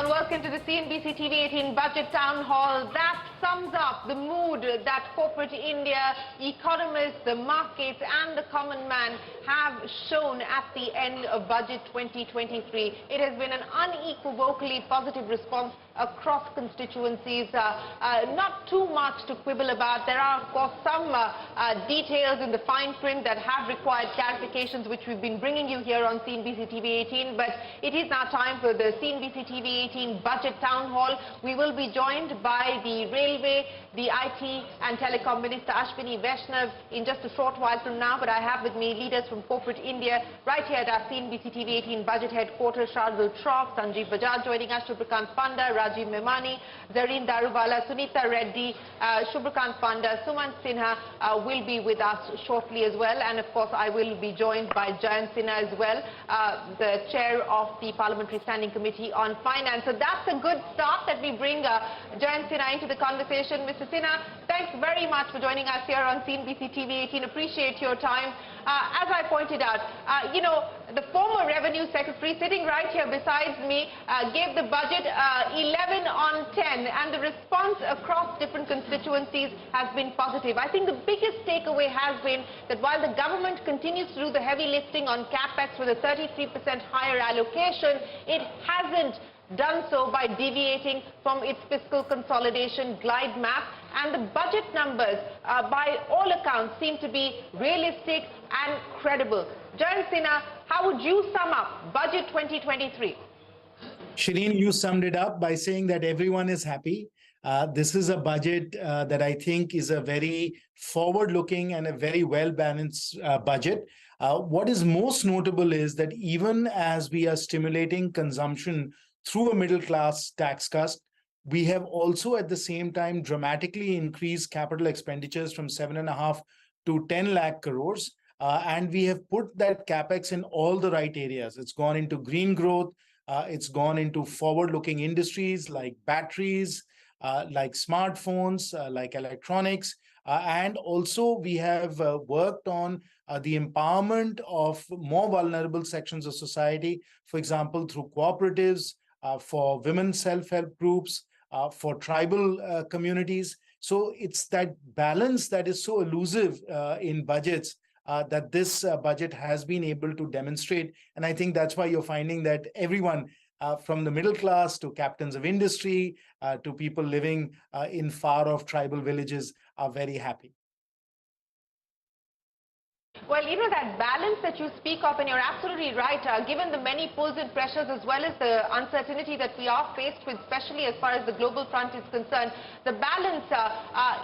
all, welcome to the CNBC-TV18 Budget Town Hall. That sums up the mood that corporate India, economists, the markets and the common man have shown at the end of Budget 2023. It has been an unequivocally positive response across constituencies. Not too much to quibble about. There are, of course, some details in the fine print that have required clarifications, which we've been bringing you here on CNBC-TV18. But it is now time for the CNBC-TV18 Budget Town Hall. We will be joined by the Railway, the IT and Telecom Minister Ashwini, Vaishnaw in just a short while from now. But I have with me leaders from corporate India right here at our CNBC-TV18 Budget Headquarters. Shardul, Shroff, Sanjiv, Bajaj joining us, Subhrakant, Panda, Rajiv, Memani, Zarin, Daruwala, Suneeta, Reddy, Subhrakant, Panda, Sinha will be with us shortly as well. And of course, I will be joined by Jayant Sinha as well, the chair of the Parliamentary Standing Committee on Finance. So that's a good start that we bring Jayant Sinha into the conversation. Mr. Sinha, thanks very much for joining us here on CNBC-TV18. Appreciate your time. As I pointed out, you know, the former Revenue Secretary sitting right here beside me gave the budget 11 on 10, and the response across different constituencies has been positive. I think the biggest takeaway has been that while the government continues to do the heavy lifting on capex with a 33% higher allocation, it hasn't done so by deviating from its fiscal consolidation glide map, and the budget numbers by all accounts seem to be realistic and credible. Jayant Sinha, how would you sum up Budget 2023? Shireen, you summed it up by saying that everyone is happy. This is a budget that I think is a very forward-looking and a very well-balanced budget. What is most notable is that even as we are stimulating consumption through a middle-class tax cut, we have also at the same time dramatically increased capital expenditures from 7.5 to 10 lakh crores. And we have put that capex in all the right areas. It's gone into green growth. It's gone into forward-looking industries like batteries, like smartphones, like electronics. And also we have worked on the empowerment of more vulnerable sections of society, for example, through cooperatives, for women self-help groups, for tribal communities. So it's that balance that is so elusive in budgets that this budget has been able to demonstrate. And I think that's why you're finding that everyone from the middle class to captains of industry to people living in far-off tribal villages are very happy. Well, you know, that balance that you speak of, and you're absolutely right, given the many pulls and pressures as well as the uncertainty that we are faced with, especially as far as the global front is concerned, the balance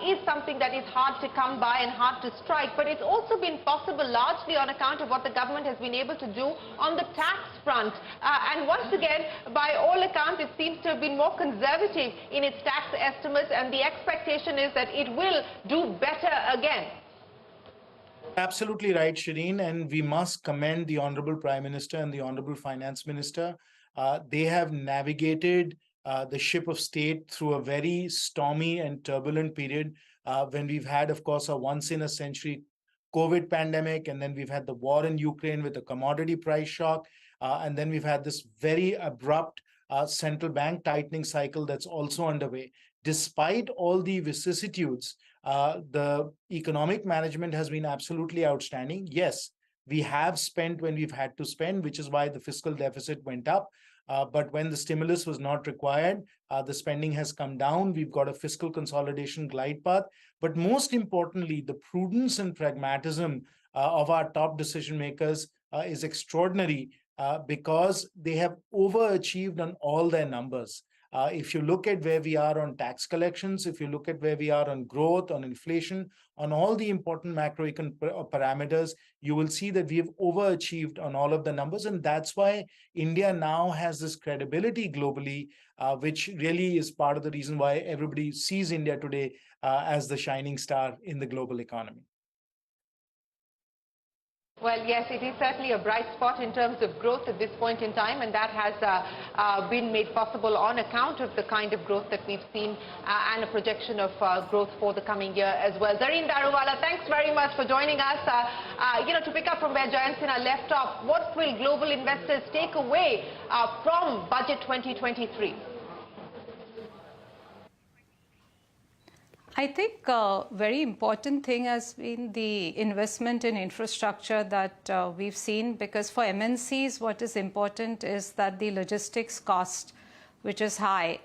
is something that is hard to come by and hard to strike, but it's also been possible largely on account of what the government has been able to do on the tax front. And once again, by all accounts, it seems to have been more conservative in its tax estimates, and the expectation is that it will do better again. Absolutely right, Shireen, and we must commend the Honorable Prime Minister and the Honorable Finance Minister. They have navigated the ship of state through a very stormy and turbulent period when we've had, of course, a once-in-a-century COVID pandemic, and then we've had the war in Ukraine with a commodity price shock, and then we've had this very abrupt central bank tightening cycle that's also underway. Despite all the vicissitudes, the economic management has been absolutely outstanding. Yes, we have spent when we've had to spend, which is why the fiscal deficit went up. But when the stimulus was not required, the spending has come down. We've got a fiscal consolidation glide path. But most importantly, the prudence and pragmatism of our top decision makers is extraordinary because they have overachieved on all their numbers. If you look at where we are on tax collections, if you look at where we are on growth, on inflation, on all the important macroeconomic parameters, you will see that we have overachieved on all of the numbers. And that's why India now has this credibility globally, which really is part of the reason why everybody sees India today as the shining star in the global economy. Well, yes, it is certainly a bright spot in terms of growth at this point in time, and that has been made possible on account of the kind of growth that we've seen and a projection of growth for the coming year as well. Zarin, Daruwala, thanks very much for joining us. To pick up from where Jayant Sinha left off, what will global investors take away from Budget 2023? I think a very important thing has been the investment in infrastructure that we've seen, because for MNCs, what is important is that the logistics cost, which is high,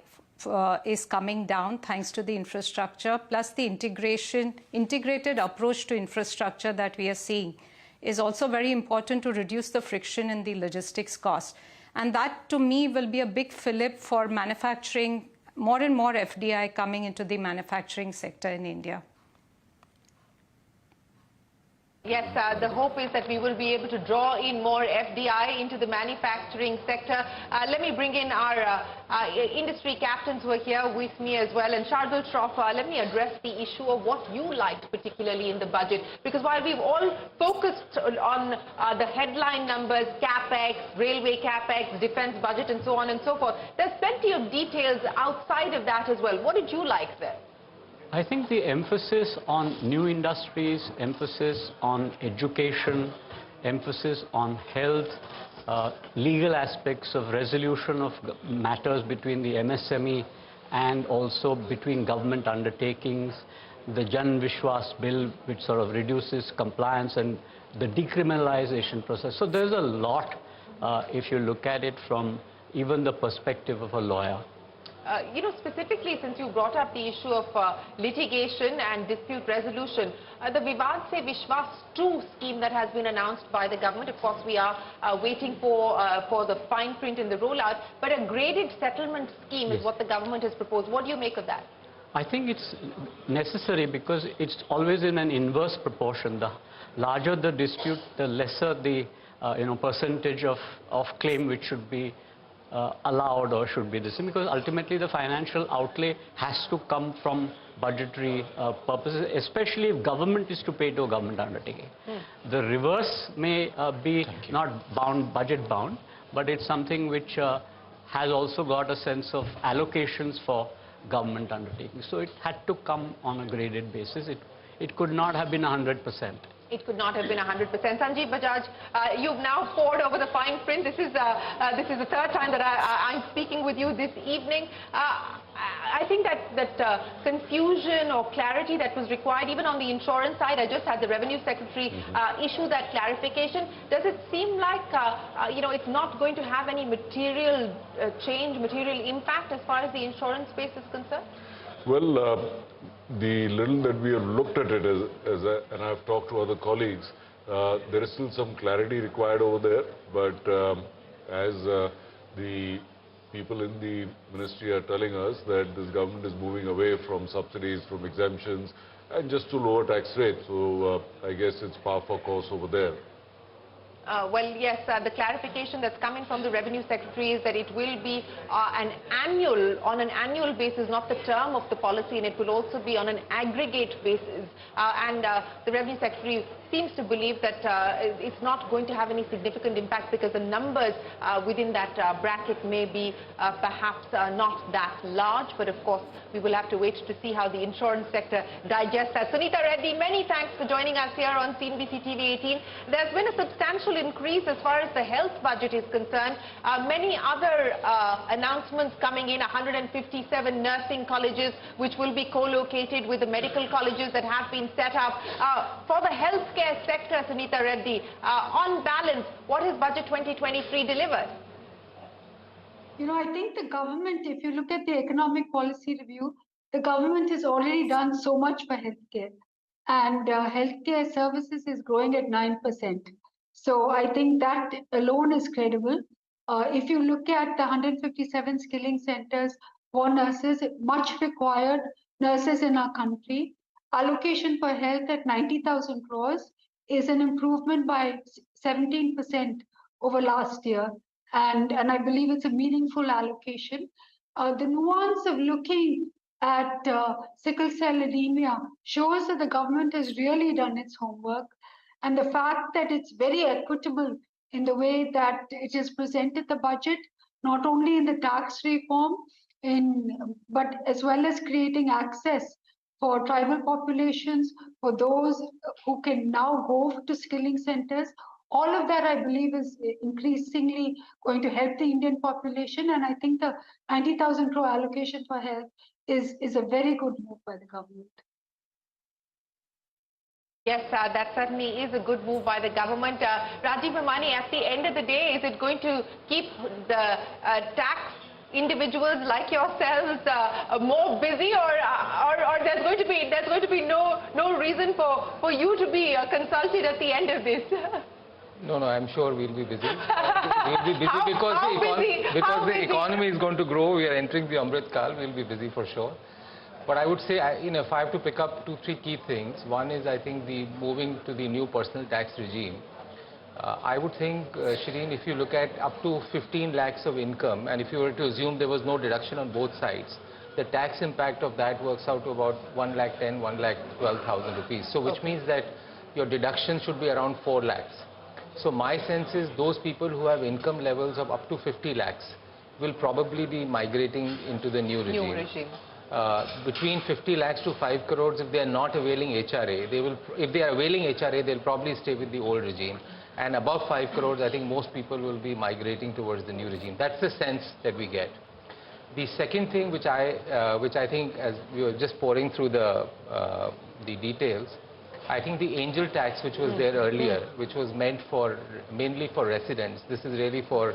is coming down thanks to the infrastructure, plus the integrated approach to infrastructure that we are seeing is also very important to reduce the friction in the logistics cost. And that, to me, will be a big fillip for manufacturing, more and more FDI coming into the manufacturing sector in India. Yes, the hope is that we will be able to draw in more FDI into the manufacturing sector. Let me bring in our industry captains who are here with me as well. And Shardul, Shroff, let me address the issue of what you liked particularly in the budget. Because while we've all focused on the headline numbers, CapEx, railway CapEx, defense budget and so on and so forth, there's plenty of details outside of that as well. What did you like there? I think the emphasis on new industries, emphasis on education, emphasis on health, legal aspects of resolution of matters between the MSME and also between government undertakings, the Jan Vishwas bill, which sort of reduces compliance, and the decriminalization process. So there's a lot if you look at it from even the perspective of a lawyer. You know, specifically since you brought up the issue of litigation and dispute resolution, the Vivad Se Vishwas 2 scheme that has been announced by the government, of course we are waiting for the fine print in the rollout, but a graded settlement scheme is what the government has proposed. What do you make of that? I think it's necessary because it's always in an inverse proportion. The larger the dispute, the lesser the percentage of claim which should be allowed or should be the same, because ultimately the financial outlay has to come from budgetary purposes, especially if government is to pay to a government undertaking. The reverse may be not budget bound, but it's something which has also got a sense of allocations for government undertakings. So it had to come on a graded basis. It could not have been 100%. It could not have been 100%. Sanjiv, Bajaj, you've now pored over the fine print. This is the third time that I'm speaking with you this evening. I think that confusion or clarity that was required, even on the insurance side, I just had the Revenue Secretary issue that clarification. Does it seem like, it's not going to have any material change, material impact as far as the insurance space is concerned? Well, the little that we have looked at it and I've talked to other colleagues, there is still some clarity required over there, but as the people in the ministry are telling us that this government is moving away from subsidies, from exemptions, and just to lower tax rates. So I guess it's par for course over there. Well, yes, the clarification that's coming from the Revenue Secretary is that it will be on an annual basis, not the term of the policy, and it will also be on an aggregate basis. And the Revenue Secretary seems to believe that it's not going to have any significant impact because the numbers within that bracket may be perhaps not that large. But of course, we will have to wait to see how the insurance sector digests that. Suneeta, Reddy, many thanks for joining us here on CNBC-TV18. There's been a substantial increase as far as the health budget is concerned. Many other announcements coming in, 157 nursing colleges which will be co-located with the medical colleges that have been set up. For the healthcare sector, Suneeta, Reddy, on balance, what has Budget 2023 delivered? I think the government, if you look at the economic policy review, the government has already done so much for healthcare, and healthcare services is growing at 9%. So I think that alone is credible. If you look at the 157 skilling centers for nurses, much required nurses in our country, allocation for health at 90,000 crores is an improvement by 17% over last year. And I believe it's a meaningful allocation. The nuance of looking at sickle cell anemia shows that the government has really done its homework. And the fact that it's very equitable in the way that it is presented the budget, not only in the tax reform, but as well as creating access for tribal populations, for those who can now go to skilling centers. All of that, I believe, is increasingly going to help the Indian population. And I think the 90,000 crore allocation for health is a very good move by the government. Yes, that certainly is a good move by the government. Rajiv, Memani, at the end of the day, is it going to keep the tax individuals like yourselves more busy, or there's going to be no reason for you to be consulted at the end of this? No, I'm sure we'll be busy. We'll be busy because the economy is going to grow. We are entering the Amrit Kal. We'll be busy for sure. But I would say, if I have to pick up 2-3 key things, one is, I think, the moving to the new personal tax regime. I would think, Shireen, if you look at up to 15 lakhs of income, and if you were to assume there was no deduction on both sides, the tax impact of that works out to about 1,10,000, 1,12,000 rupees. So which means that your deduction should be around 4 lakhs. So my sense is those people who have income levels of up to 50 lakhs will probably be migrating into the new regime. Between 50 lakhs to 5 crores, if they are not availing HRA, if they are availing HRA, they'll probably stay with the old regime. And above 5 crores, I think most people will be migrating towards the new regime. That's the sense that we get. The second thing which I think, as we were just pouring through the details, I think the angel tax which was there earlier, which was meant for mainly for residents, this is really for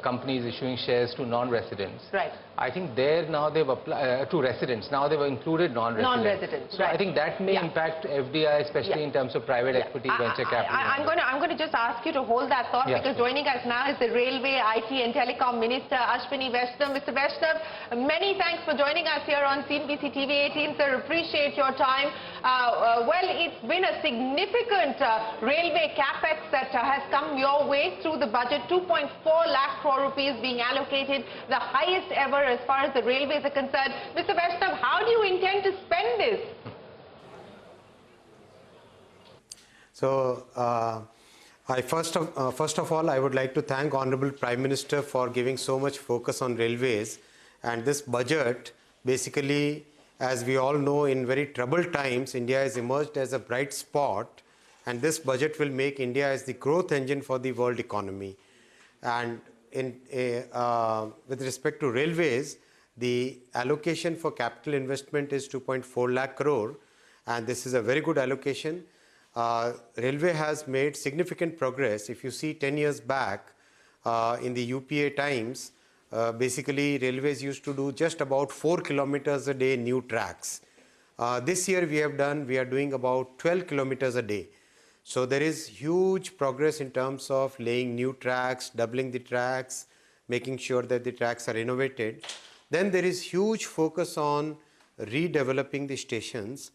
companies issuing shares to non-residents. Right. I think there now they've applied to residents. Now they've included non-residents. So right. I think that may impact FDI, especially in terms of private equity, venture capital. I'm going to just ask you to hold that thought, because joining us now is the Railway, IT and Telecom Minister, Ashwini Vaishnaw. Mr. Vaishnaw, many thanks for joining us here on CNBC-TV18, sir. Appreciate your time. Well, it's been a significant railway capex that has come your way through the budget. 2.4 lakh crore rupees being allocated, the highest ever as far as the railways are concerned. Mr. Vaishnaw, how do you intend to spend this? So, first of all, I would like to thank Honorable Prime Minister for giving so much focus on railways. And this budget, basically, as we all know, in very troubled times, India has emerged as a bright spot. And this budget will make India as the growth engine for the world economy. And with respect to railways, the allocation for capital investment is 2.4 lakh crore, and this is a very good allocation. Railway has made significant progress. If you see 10 years back, in the UPA times, basically railways used to do just about 4 kilometers a day new tracks. This year we are doing about 12 kilometers a day. So there is huge progress in terms of laying new tracks, doubling the tracks, making sure that the tracks are innovated. Then there is huge focus on redeveloping the stations.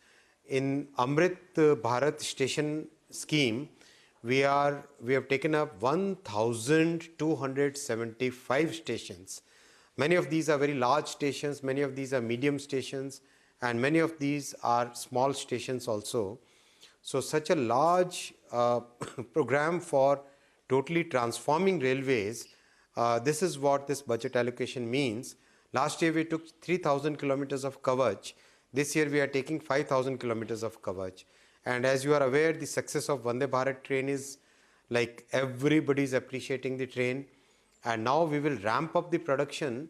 In Amrit Bharat station scheme, we have taken up 1,275 stations. Many of these are very large stations, many of these are medium stations, and many of these are small stations also. So such a large program for totally transforming railways, this is what this budget allocation means. Last year we took 3,000 kilometers of coverage. This year we are taking 5,000 kilometers of coverage. And as you are aware, the success of Vande Bharat train is like everybody is appreciating the train. And now we will ramp up the production.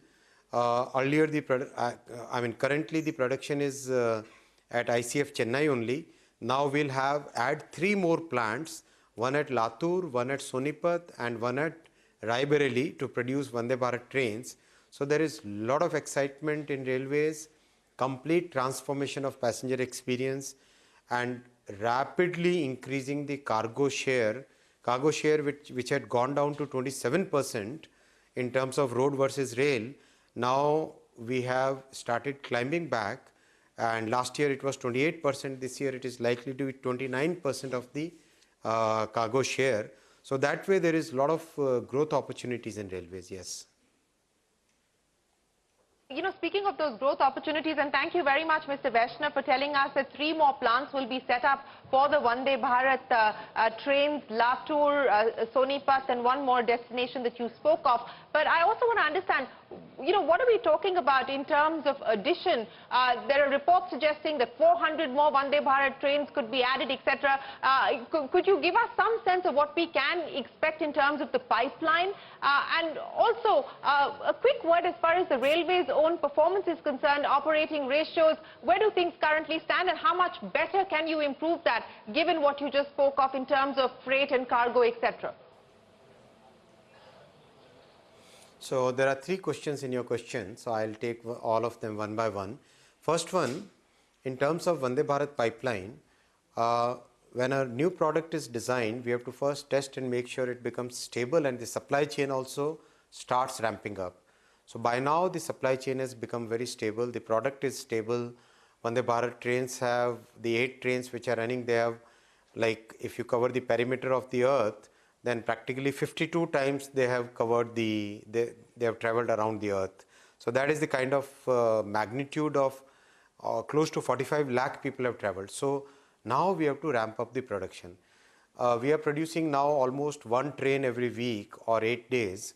Currently the production is at ICF Chennai only. Now we'll add 3 more plants, one at Latur, one at Sonipat, and one at Raebareli to produce Vande Bharat trains. So there is a lot of excitement in railways, complete transformation of passenger experience, and rapidly increasing the cargo share which had gone down to 27% in terms of road versus rail. Now we have started climbing back. And last year it was 28%, this year it is likely to be 29% of the cargo share. So that way there is a lot of growth opportunities in railways, yes. Speaking of those growth opportunities, and thank you very much, Mr. Vaishnaw, for telling us that 3 more plants will be set up for the Vande Bharat trains, Latur, Sonipat, and one more destination that you spoke of. But I also want to understand, what are we talking about in terms of addition? There are reports suggesting that 400 more Vande Bharat trains could be added, etc. Could you give us some sense of what we can expect in terms of the pipeline? And also, a quick word as far as the railway's own performance is concerned, operating ratios, where do things currently stand and how much better can you improve that, given what you just spoke of in terms of freight and cargo, etc.? So there are 3 questions in your question, so I'll take all of them one by one. First one, in terms of Vande Bharat pipeline, when a new product is designed, we have to first test and make sure it becomes stable and the supply chain also starts ramping up. So by now the supply chain has become very stable, the product is stable. Vande Bharat trains have, the 8 trains which are running, they have, like if you cover the perimeter of the earth, then practically 52 times they have covered they have traveled around the earth. So that is the kind of magnitude of close to 45 lakh people have traveled. So now we have to ramp up the production. We are producing now almost 1 train every week or 8 days.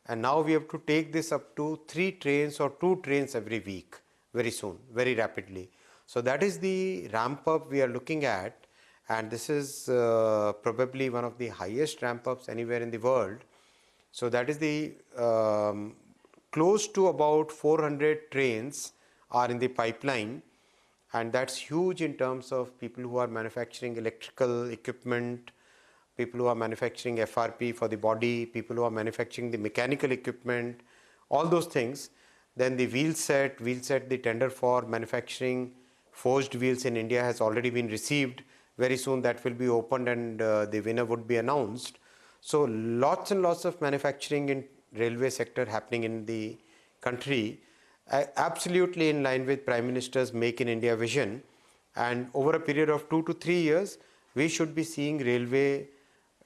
And now we have to take this up to 3 trains or 2 trains every week very soon, very rapidly. So that is the ramp up we are looking at. And this is probably one of the highest ramp-ups anywhere in the world. So that is the close to about 400 trains are in the pipeline, and that's huge in terms of people who are manufacturing electrical equipment, people who are manufacturing FRP for the body, people who are manufacturing the mechanical equipment, all those things. Then the wheel set, the tender for manufacturing forged wheels in India has already been received. Very soon that will be opened and the winner would be announced. So lots and lots of manufacturing in railway sector happening in the country, absolutely in line with Prime Minister's Make in India vision. And over a period of 2 to 3 years, we should be seeing railway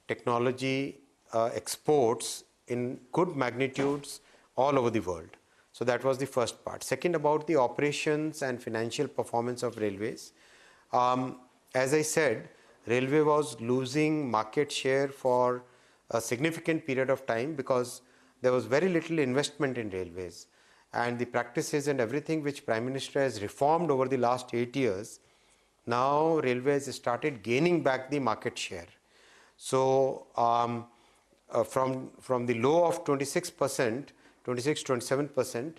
technology exports in good magnitudes all over the world. So that was the first part. Second, about the operations and financial performance of railways. As I said, railway was losing market share for a significant period of time because there was very little investment in railways. And the practices and everything which Prime Minister has reformed over the last 8 years, now railways started gaining back the market share. So from the low of 26%, 27%,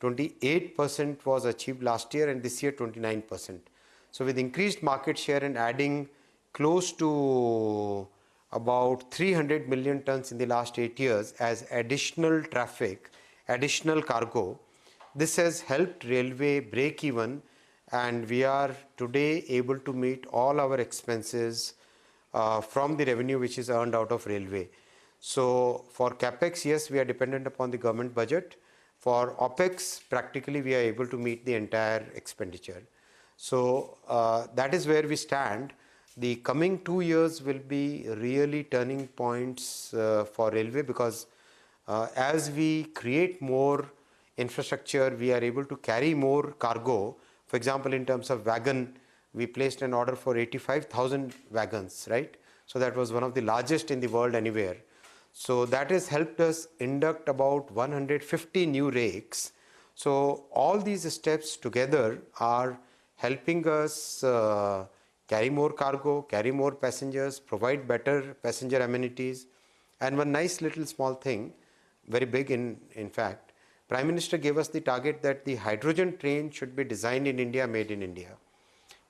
28% was achieved last year, and this year 29%. So with increased market share and adding close to about 300 million tons in the last 8 years as additional traffic, additional cargo, this has helped railway break even, and we are today able to meet all our expenses from the revenue which is earned out of railway. So for capex, yes, we are dependent upon the government budget. For opex, practically we are able to meet the entire expenditure. So that is where we stand. The coming 2 years will be really turning points for railway, because as we create more infrastructure, we are able to carry more cargo. For example, in terms of wagon, we placed an order for 85,000 wagons, right? So that was one of the largest in the world anywhere. So that has helped us induct about 150 new rakes. So all these steps together are helping us carry more cargo, carry more passengers, provide better passenger amenities. And one nice little small thing, very big in fact, Prime Minister gave us the target that the hydrogen train should be designed in India, made in India.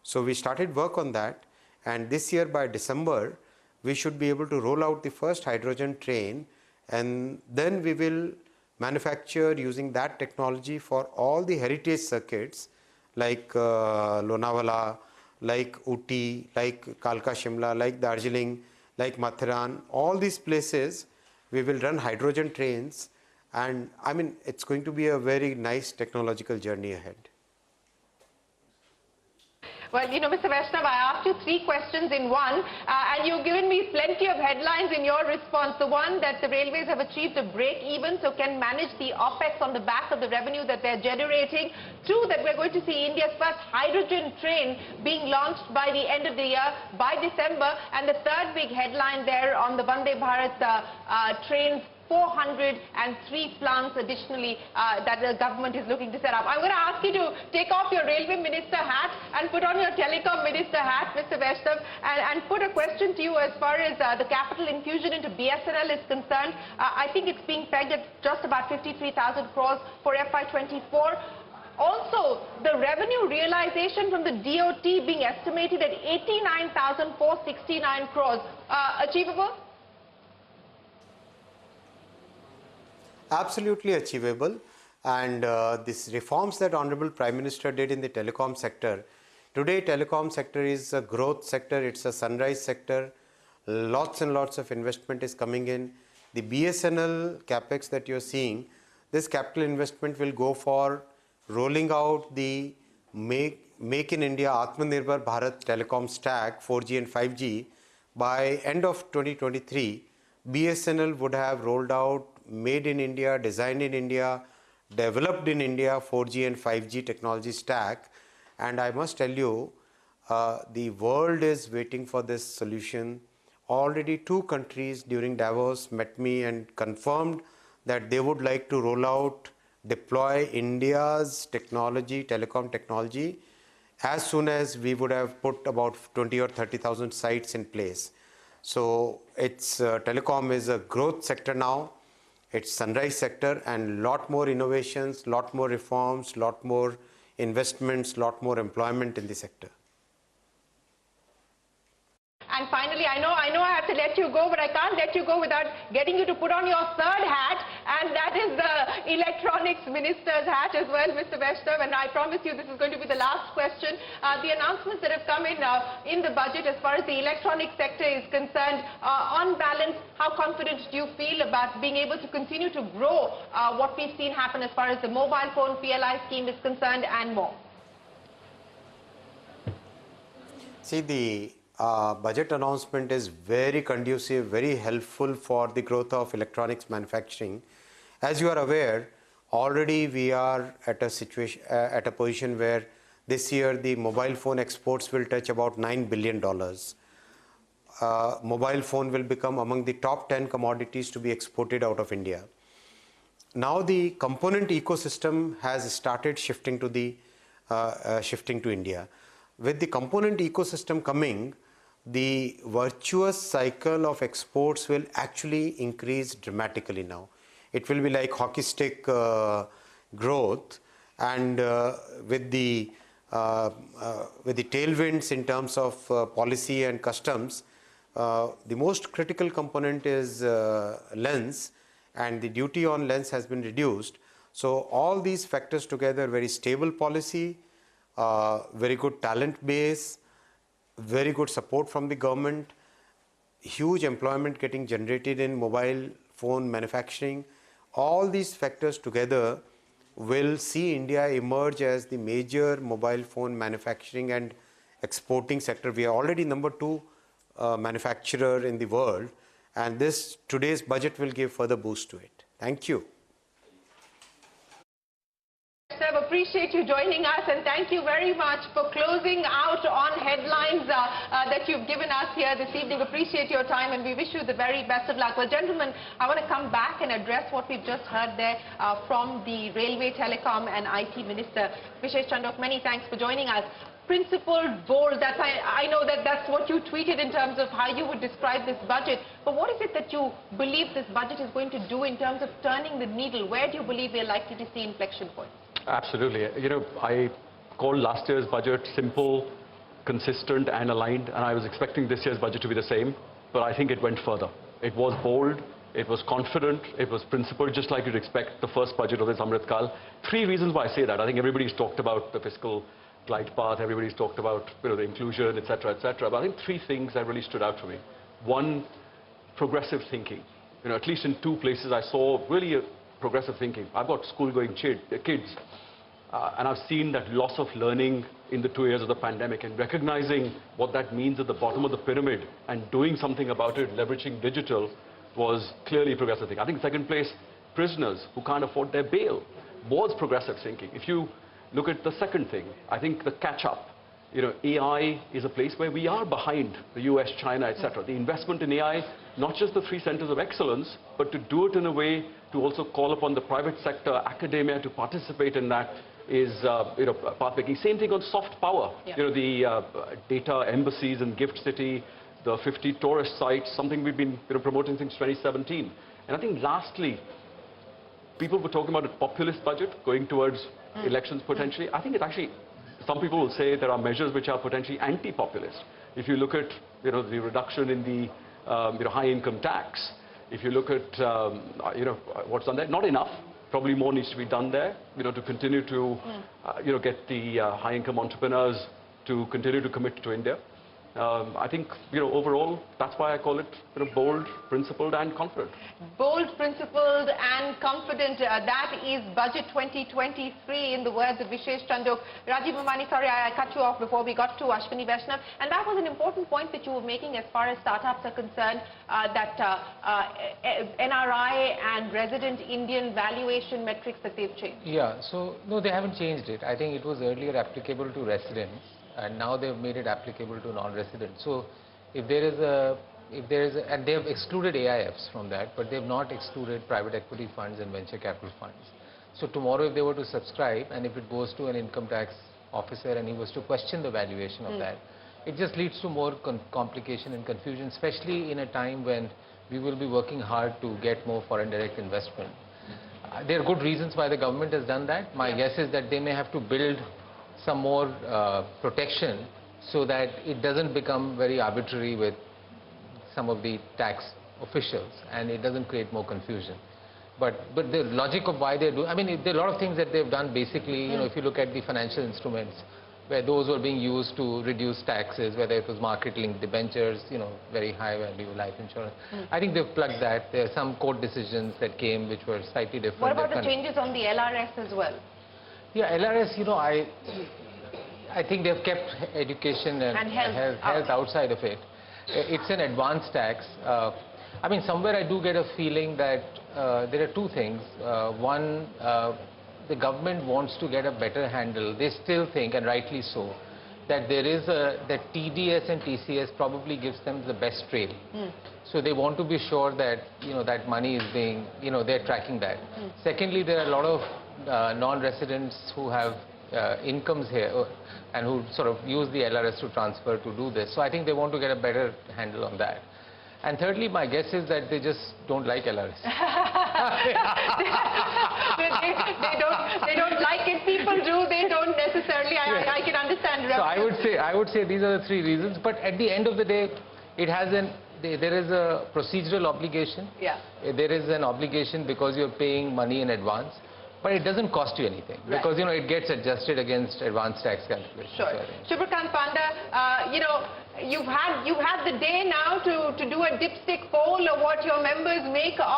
So we started work on that, and this year by December, we should be able to roll out the first hydrogen train, and then we will manufacture using that technology for all the heritage circuits like Lonavala, like Uti, like Kalka Shimla, like Darjeeling, like Mathiran. All these places we will run hydrogen trains, and I mean it's going to be a very nice technological journey ahead. Well, you know, Mr. Vaishnaw, I asked you 3 questions in one, and you've given me plenty of headlines in your response. The one, that the railways have achieved a break even, so can manage the OPEX on the back of the revenue that they're generating. 2, that we're going to see India's first hydrogen train being launched by the end of the year, by December. And the 3rd big headline there on the Vande Bharat trains 403 plants additionally that the government is looking to set up. I'm going to ask you to take off your railway minister hat and put on your telecom minister hat, Mr. Vaishnaw, and put a question to you as far as the capital infusion into BSNL is concerned. I think it's being pegged at just about 53,000 crores for FY24. Also, the revenue realization from the DOT being estimated at 89,469 crores. Achievable? Absolutely achievable. And these reforms that Honorable Prime Minister did in the telecom sector, today telecom sector is a growth sector, it's a sunrise sector, lots and lots of investment is coming in. The BSNL capex that you're seeing, this capital investment will go for rolling out the Make in India Atmanirbhar Bharat telecom stack 4G and 5G. By end of 2023, BSNL would have rolled out made in India, designed in India, developed in India 4G and 5G technology stack. And I must tell you, the world is waiting for this solution. Already 2 countries during Davos met me and confirmed that they would like to roll out, deploy India's technology, telecom technology, as soon as we would have put about 20 or 30,000 sites in place. So it's telecom is a growth sector now. It's sunrise sector, and lot more innovations, lot more reforms, lot more investments, lot more employment in the sector. And finally, I know I have to let you go, but I can't let you go without getting you to put on your third hat, and that is the electronics minister's hat as well, Mr. Vaishnaw. And I promise you this is going to be the last question. The announcements that have come in the budget as far as the electronics sector is concerned, on balance, how confident do you feel about being able to continue to grow what we've seen happen as far as the mobile phone PLI scheme is concerned and more? See, the budget announcement is very conducive, very helpful for the growth of electronics manufacturing. As you are aware, already we are at a situation, at a position where this year the mobile phone exports will touch about $9 billion. Mobile phone will become among the top 10 commodities to be exported out of India. Now the component ecosystem has started shifting to India. With the component ecosystem coming, the virtuous cycle of exports will actually increase dramatically now. It will be like hockey stick growth, and with the tailwinds in terms of policy and customs, the most critical component is lens, and the duty on lens has been reduced. So all these factors together, very stable policy, very good talent base, very good support from the government, huge employment getting generated in mobile phone manufacturing. All these factors together will see India emerge as the major mobile phone manufacturing and exporting sector. We are already number 2 manufacturer in the world, and today's budget will give further boost to it. Thank you. Appreciate you joining us, and thank you very much for closing out on headlines that you've given us here this evening. Appreciate your time, and we wish you the very best of luck. Well, gentlemen, I want to come back and address what we've just heard there from the Railway, Telecom and IT Minister, Vishesh. Many thanks for joining us. Principled, bold, I know that's what you tweeted in terms of how you would describe this budget. But what is it that you believe this budget is going to do in terms of turning the needle? Where do you believe we're likely to see inflection points? Absolutely. You know, I called last year's budget simple, consistent and aligned, and I was expecting this year's budget to be the same, but I think it went further. It was bold, it was confident, it was principled, just like you'd expect the first budget of this Amrit Kal. 3 reasons why I say that. I think everybody's talked about the fiscal glide path, everybody's talked about the inclusion, etc., etc. But I think 3 things that really stood out to me. 1, progressive thinking. You know, at least in 2 places I saw really progressive thinking. I've got school-going kids, and I've seen that loss of learning in the 2 years of the pandemic, and recognizing what that means at the bottom of the pyramid and doing something about it, leveraging digital, was clearly progressive thinking. I think second place, prisoners who can't afford their bail, was progressive thinking. If you look at the second thing, I think the catch-up AI is a place where we are behind the US, China, etc. The investment in AI, not just the 3 centers of excellence, but to do it in a way to also call upon the private sector, academia to participate in that is, pathmaking. Same thing on soft power. The data embassies in Gift City, the 50 tourist sites, something we've been promoting since 2017. And I think lastly, people were talking about a populist budget going towards elections potentially. I think it actually, some people will say there are measures which are potentially anti-populist. If you look at the reduction in the high income tax, if you look at what's done there, not enough. Probably more needs to be done there, to continue to get the high income entrepreneurs to continue to commit to India. I think, overall, that's why I call it bold, principled and confident. Bold, principled and confident. That is Budget 2023 in the words of Vishesh, Chandiok. Rajiv, Memani, sorry, I cut you off before we got to Ashwini, Vaishnaw. And that was an important point that you were making as far as startups are concerned, that NRI and resident Indian valuation metrics that they've changed. Yeah, so no, they haven't changed it. I think it was earlier applicable to residents, and now they've made it applicable to non-residents. So if there is a, and they've excluded AIFs from that, but they've not excluded private equity funds and venture capital funds. So tomorrow if they were to subscribe, and if it goes to an income tax officer and he was to question the valuation of that, it just leads to more complication and confusion, especially in a time when we will be working hard to get more foreign direct investment. There are good reasons why the government has done that. My guess is that they may have to build some more protection so that it doesn't become very arbitrary with some of the tax officials and it doesn't create more confusion. But the logic of why they do, I mean, there are a lot of things that they've done basically, if you look at the financial instruments, where those were being used to reduce taxes, whether it was market-linked debentures, very high value life insurance. I think they've plugged that. There are some court decisions that came which were slightly different. What about the changes on the LRS as well? Yeah, LRS, I think they've kept education and health outside of it. It's an advanced tax. I mean, somewhere I do get a feeling that there are two things. One, the government wants to get a better handle. They still think, and rightly so, that there is that TDS and TCS probably gives them the best trail. So they want to be sure that, that money is being, they're tracking that. Secondly, there are a lot of non-residents who have incomes here and who sort of use the LRS to transfer to do this. So I think they want to get a better handle on that. And thirdly, my guess is that they just don't like LRS. they don't like it. People do. They don't necessarily. I can understand. So I would say these are the 3 reasons. But at the end of the day, it has there is a procedural obligation. Yeah. There is an obligation because you're paying money in advance. But it doesn't cost you anything because, it gets adjusted against advanced tax calculations. Sure. Subhrakant, Panda, you've had the day now to do a dipstick poll of what your members make of